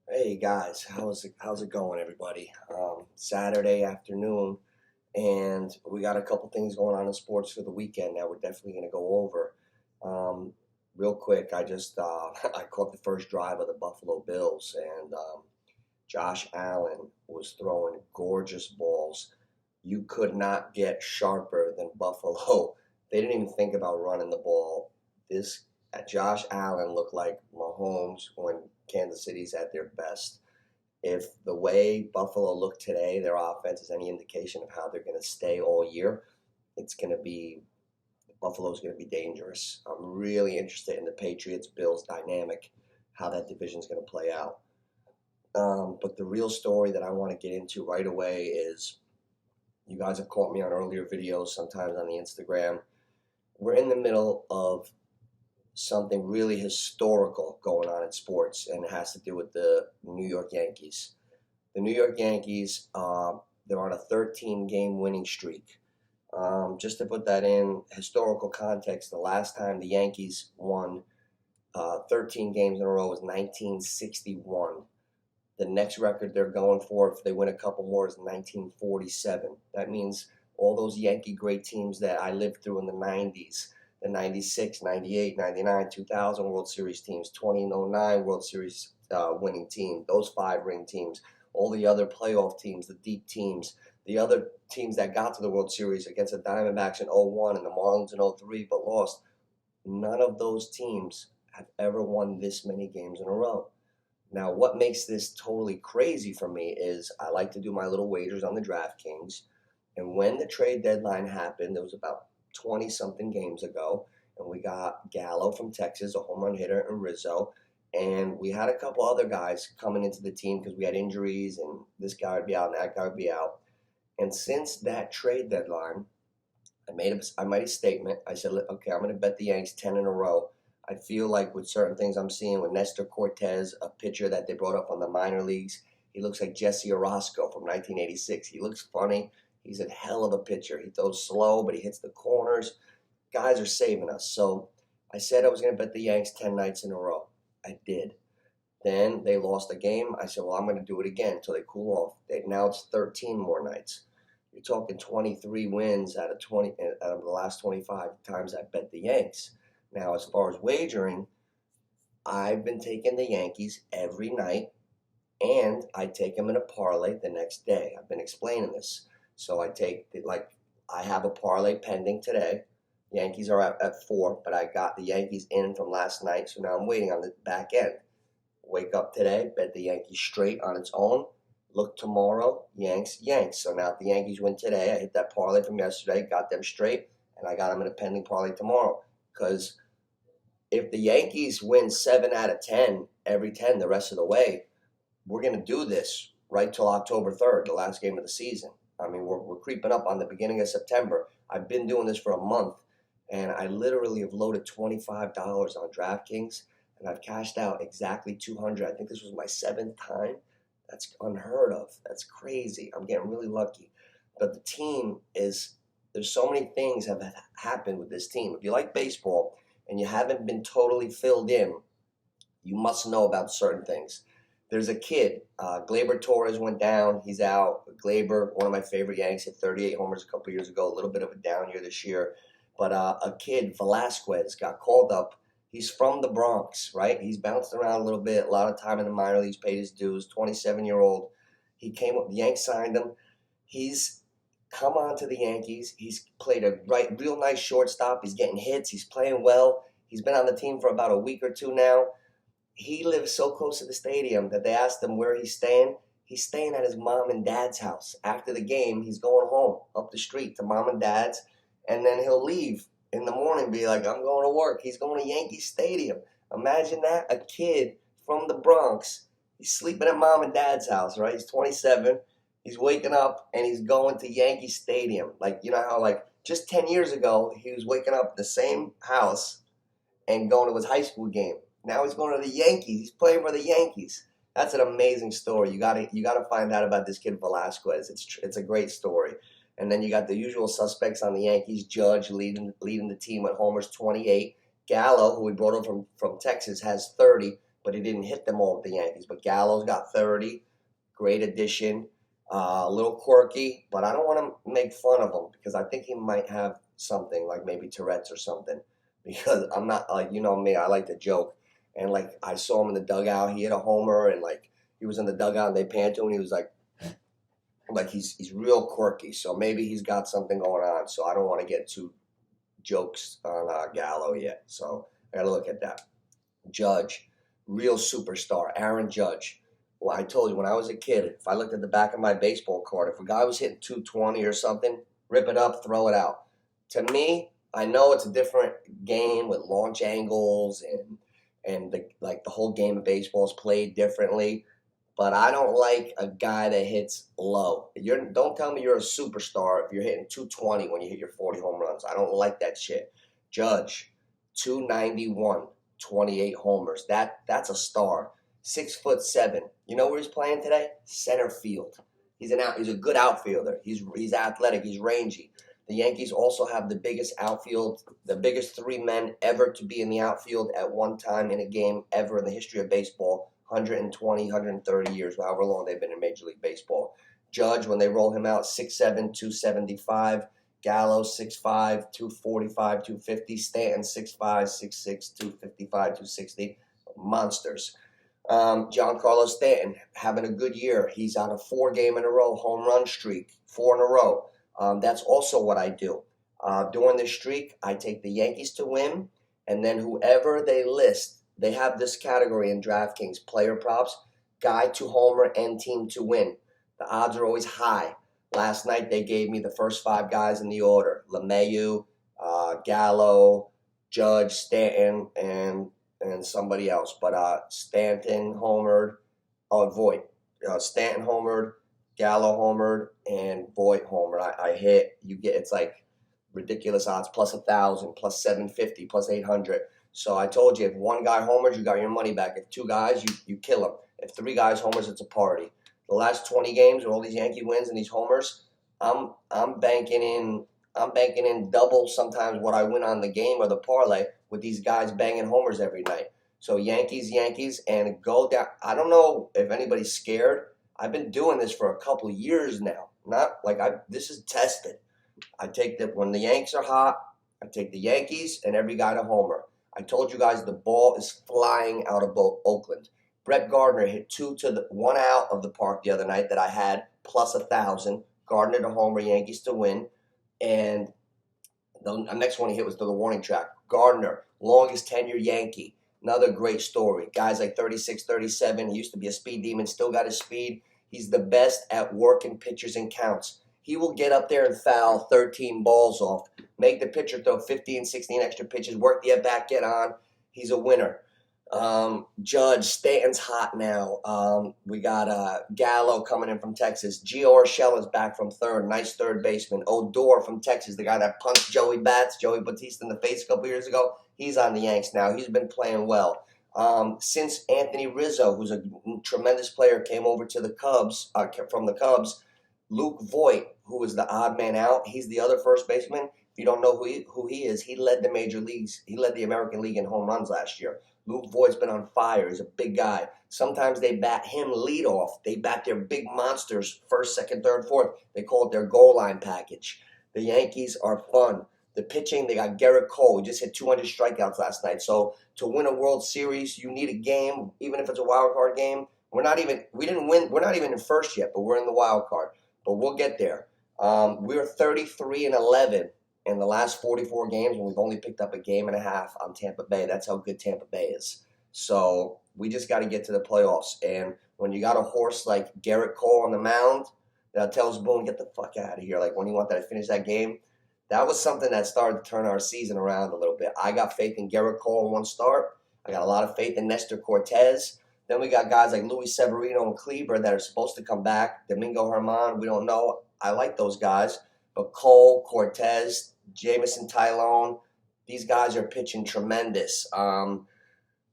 Hey guys, how's it going, everybody? Saturday afternoon, and we got a couple things going on in sports for the weekend that we're definitely going to go over. Um, Real quick, I just I caught the first drive of the Buffalo Bills, and Josh Allen was throwing gorgeous balls. You could not get sharper than Buffalo. They didn't even think about running the ball. This Josh Allen looked like Mahomes when Kansas City's at their best. If the way Buffalo looked today, their offense is any indication of how they're going to stay all year, it's going to be Buffalo's going to be dangerous. I'm really interested in the Patriots Bills dynamic, how that division's going to play out. But the real story that I want to get into right away is you guys have caught me on earlier videos, sometimes on the Instagram. We're in the middle of something really historical going on in sports, and it has to do with the New York Yankees. The New York Yankees, they're on a 13-game winning streak. Just to put that in historical context, the last time the Yankees won 13 games in a row was 1961. The next record they're going for, if they win a couple more, is 1947. That means all those Yankee great teams that I lived through in the 90s, the 96, 98, 99, 2000 World Series teams, 2009 World Series winning team, those five-ring teams, all the other playoff teams, the deep teams, the other teams that got to the World Series against the Diamondbacks in '01 and the Marlins in '03 but lost. None of those teams have ever won this many games in a row. Now, what makes this totally crazy for me is I like to do my little wagers on the DraftKings. And when the trade deadline happened, it was about 20-something games ago, and we got Gallo from Texas, a home run hitter, and Rizzo. And we had a couple other guys coming into the team because we had injuries, and this guy would be out and that guy would be out. And since that trade deadline, I made a statement. I said, okay, I'm going to bet the Yanks 10 in a row. I feel like with certain things I'm seeing with Nestor Cortez, a pitcher that they brought up on the minor leagues, he looks like Jesse Orosco from 1986. He looks funny. He's a hell of a pitcher. He throws slow, but he hits the corners. Guys are saving us. So I said I was going to bet the Yanks 10 nights in a row. I did. Then they lost a game. I said, well, I'm going to do it again until they cool off. Now it's 13 more nights. You're talking 23 wins out of the last 25 times I bet the Yanks. Now, as far as wagering, I've been taking the Yankees every night, and I take them in a parlay the next day. I've been explaining this. So I have a parlay pending today. Yankees are at 4, but I got the Yankees in from last night, so now I'm waiting on the back end. Wake up today, bet the Yankees straight on its own. Look tomorrow, Yanks. So now if the Yankees win today, I hit that parlay from yesterday, got them straight, and I got them in a pending parlay tomorrow. Because if the Yankees win 7 out of 10, every 10 the rest of the way, we're going to do this right till October 3rd, the last game of the season. I mean, we're creeping up on the beginning of September. I've been doing this for a month, and I literally have loaded $25 on DraftKings, and I've cashed out exactly $200. I think this was my 7th time. That's unheard of. That's crazy. I'm getting really lucky. But the team there's so many things have happened with this team. If you like baseball and you haven't been totally filled in, you must know about certain things. There's a kid, Gleyber Torres went down. He's out. Gleyber, one of my favorite Yanks, hit 38 homers a couple years ago. A little bit of a down year this year. But a kid, Velasquez, got called up. He's from the Bronx, right? He's bounced around a little bit, a lot of time in the minor leagues, paid his dues, 27-year-old. He came up, the Yanks signed him. He's come on to the Yankees. He's played a real nice shortstop. He's getting hits. He's playing well. He's been on the team for about a week or two now. He lives so close to the stadium that they asked him where he's staying. He's staying at his mom and dad's house. After the game, he's going home up the street to mom and dad's, and then he'll leave in the morning, be like, I'm going to work. He's going to Yankee Stadium. Imagine that, a kid from the Bronx. He's sleeping at mom and dad's house, right? He's 27. He's waking up, and he's going to Yankee Stadium. Like, you know how, like, just 10 years ago, he was waking up at the same house and going to his high school game. Now he's going to the Yankees. He's playing for the Yankees. That's an amazing story. You gotta find out about this kid Velasquez. It's a great story. And then you got the usual suspects on the Yankees. Judge leading the team with homers, 28. Gallo, who we brought over from Texas, has 30. but he didn't hit them all with the Yankees. But Gallo's got 30, great addition. A little quirky, but I don't want to make fun of him because I think he might have something like maybe Tourette's or something. Because I'm not like you know me, I like to joke. And like I saw him in the dugout, he hit a homer, and like he was in the dugout, and they panned to him, and he was like he's real quirky. So maybe he's got something going on. So I don't want to get too jokes on Gallo yet. So I got to look at that. Judge, real superstar, Aaron Judge. Well, I told you when I was a kid, if I looked at the back of my baseball card, if a guy was hitting 220 or something, rip it up, throw it out. To me, I know it's a different game with launch angles and the whole game of baseball is played differently. But I don't like a guy that hits low. Don't tell me you're a superstar if you're hitting 220 when you hit your 40 home runs. I don't like that shit. Judge, 291, 28 homers. That's a star. 6'7". You know where he's playing today? Center field. He's a good outfielder. He's athletic. He's rangy. The Yankees also have the biggest outfield, the biggest three men ever to be in the outfield at one time in a game ever in the history of baseball. 120, 130 years, however long they've been in Major League Baseball. Judge, when they roll him out, 6'7", 275. Gallo, 6'5", 245, 250. Stanton, 6'5", 6'6", 255, 260. Monsters. Giancarlo Stanton having a good year. He's on a 4-game-in-a-row home run streak, 4 in a row. That's also what I do. During this streak, I take the Yankees to win, and then whoever they list, they have this category in DraftKings, player props, guy to homer and team to win. The odds are always high. Last night they gave me the first 5 guys in the order: LeMahieu, Gallo, Judge, Stanton, and somebody else. But Stanton homered, Voit. Stanton homered, Gallo homered, and Voit homered. I hit. It's like ridiculous odds, plus 1,000, plus 750, plus 800. So I told you, if one guy homers, you got your money back. If 2 guys, you kill them. If 3 guys homers, it's a party. The last 20 games with all these Yankee wins and these homers, I'm banking in double sometimes what I win on the game or the parlay with these guys banging homers every night. So Yankees, and go down. I don't know if anybody's scared. I've been doing this for a couple of years now. This is tested. When the Yanks are hot, I take the Yankees and every guy to homer. I told you guys the ball is flying out of Oakland. Brett Gardner hit 1 out of the park the other night that I had, plus 1,000. Gardner to homer, Yankees to win. And the next one he hit was to the warning track. Gardner, longest tenure Yankee. Another great story. Guys like 36, 37. He used to be a speed demon, still got his speed. He's the best at working pitchers and counts. He will get up there and foul 13 balls off, make the pitcher throw 15, 16 extra pitches, work the at-bat, get on. He's a winner. Judge, Stanton's hot now. We got Gallo coming in from Texas. Gio Urshela is back from third. Nice third baseman. Odor from Texas, the guy that punched Joey Batista in the face a couple years ago. He's on the Yanks now. He's been playing well. Since Anthony Rizzo, who's a tremendous player, came over to the Cubs, from the Cubs, Luke Voit, who was the odd man out, he's the other first baseman. If you don't know who he is, he led the major leagues. He led the American League in home runs last year. Luke Voigt's been on fire. He's a big guy. Sometimes they bat him leadoff. They bat their big monsters first, second, third, fourth. They call it their goal line package. The Yankees are fun. The pitching, they got Garrett Cole. He just hit 200 strikeouts last night. So to win a World Series, you need a game, even if it's a wild card game. We're not even in first yet, but we're in the wild card. But we'll get there. We're 33-11 in the last 44 games, and we've only picked up a game and a half on Tampa Bay. That's how good Tampa Bay is. So we just got to get to the playoffs. And when you got a horse like Garrett Cole on the mound that tells Boone, get the fuck out of here, like when you want that to finish that game, that was something that started to turn our season around a little bit. I got faith in Garrett Cole in one start. I got a lot of faith in Nestor Cortez. Then we got guys like Luis Severino and Kleber that are supposed to come back. Domingo Germán, we don't know. I like those guys. But Cole, Cortez, Jamison Tylone, these guys are pitching tremendous.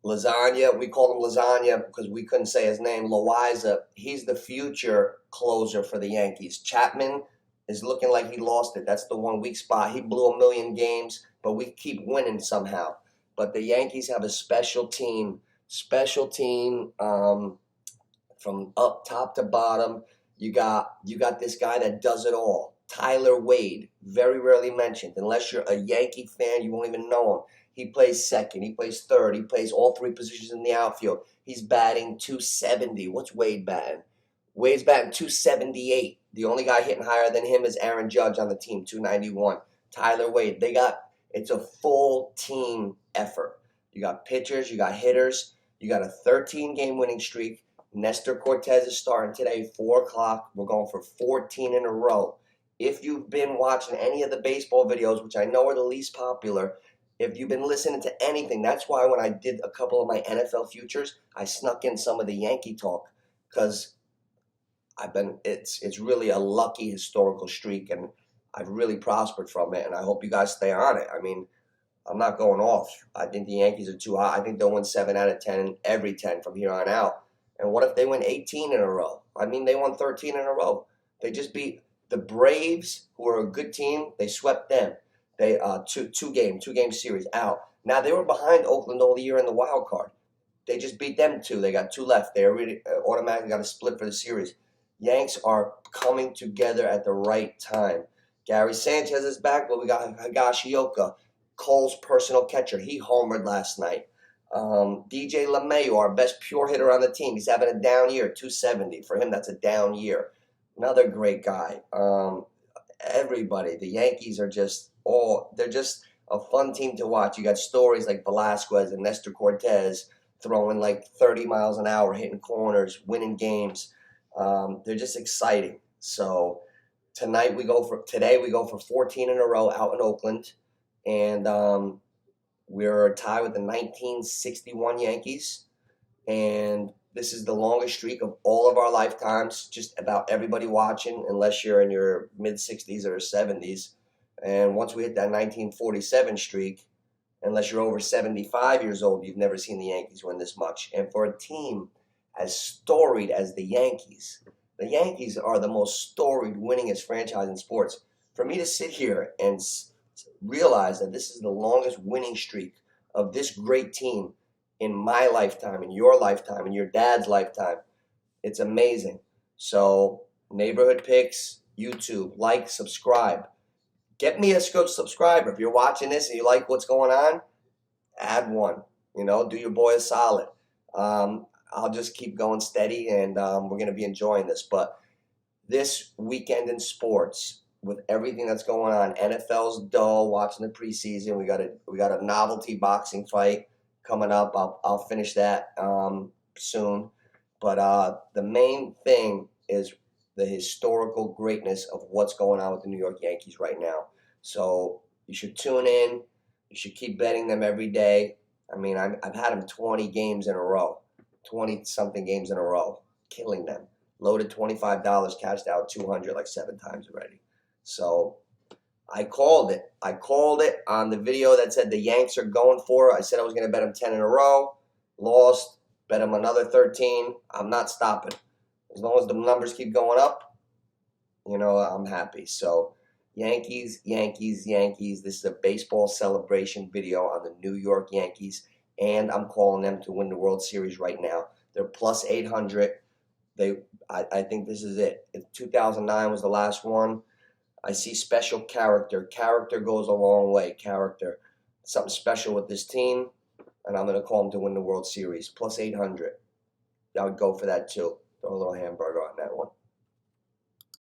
Lasagna, we called him Lasagna because we couldn't say his name. Loaiza, he's the future closer for the Yankees. Chapman is looking like he lost it. That's the 1 weak spot. He blew 1,000,000 games, but we keep winning somehow. But the Yankees have a special team special team, from up top to bottom. You got this guy that does it all. Tyler Wade, very rarely mentioned. Unless you're a Yankee fan, you won't even know him. He plays second, he plays third, he plays all three positions in the outfield. He's batting 270. What's Wade batting? Wade's batting 278. The only guy hitting higher than him is Aaron Judge on the team, 291. Tyler Wade. It's a full team effort. You got pitchers, you got hitters, you got a 13-game winning streak. Nestor Cortez is starting today, 4 o'clock. We're going for 14 in a row. If you've been watching any of the baseball videos, which I know are the least popular, if you've been listening to anything, that's why when I did a couple of my NFL futures, I snuck in some of the Yankee talk, because it's really a lucky historical streak, and I've really prospered from it, and I hope you guys stay on it. I mean, I'm not going off. I think the Yankees are too high. I think they'll win 7 out of 10, every 10 from here on out. And what if they win 18 in a row? I mean, they won 13 in a row. They just beat the Braves, who are a good team. They swept them. They two-game series out. Now, they were behind Oakland all year in the wild card. They just beat them 2. They got 2 left. They already automatically got a split for the series. Yanks are coming together at the right time. Gary Sanchez is back, but we got Higashioka, Cole's personal catcher. He homered last night. DJ LeMahieu, our best pure hitter on the team. He's having a down year, 270. For him, that's a down year. Another great guy. Everybody. The Yankees are they're just a fun team to watch. You got stories like Velasquez and Nestor Cortez throwing like 30 miles an hour, hitting corners, winning games. They're just exciting. So today we go for 14 in a row out in Oakland, and we're tied with the 1961 Yankees, and this is the longest streak of all of our lifetimes. Just about everybody watching, unless you're in your mid-60s or 70s. And once we hit that 1947 streak, unless you're over 75 years old, you've never seen the Yankees win this much. And for a team as storied as the Yankees are the most storied, winningest franchise in sports. For me to sit here and realize that this is the longest winning streak of this great team in my lifetime, in your lifetime, in your dad's lifetime, it's amazing. So, Neighborhood Picks, YouTube, like, subscribe. Get me a subscriber. If you're watching this and you like what's going on, add one. Do your boy a solid. I'll just keep going steady, and we're going to be enjoying this. But this weekend in sports, with everything that's going on, NFL's dull. Watching the preseason, we got a novelty boxing fight coming up. I'll finish that soon. But the main thing is the historical greatness of what's going on with the New York Yankees right now. So you should tune in. You should keep betting them every day. I mean, I've had them 20 games in a row, 20-something games in a row, killing them. Loaded $25, cashed out $200 like 7 times already. So I called it. I called it on the video that said the Yanks are going for it. I said I was going to bet them 10 in a row. Lost. Bet them another 13. I'm not stopping. As long as the numbers keep going up, I'm happy. So Yankees, Yankees, Yankees. This is a baseball celebration video on the New York Yankees, and I'm calling them to win the World Series right now. They're plus 800. I think this is it. 2009 was the last one. I see special character. Character goes a long way. Character. Something special with this team, and I'm going to call them to win the World Series. Plus 800. I would go for that too. Throw a little hamburger on that one.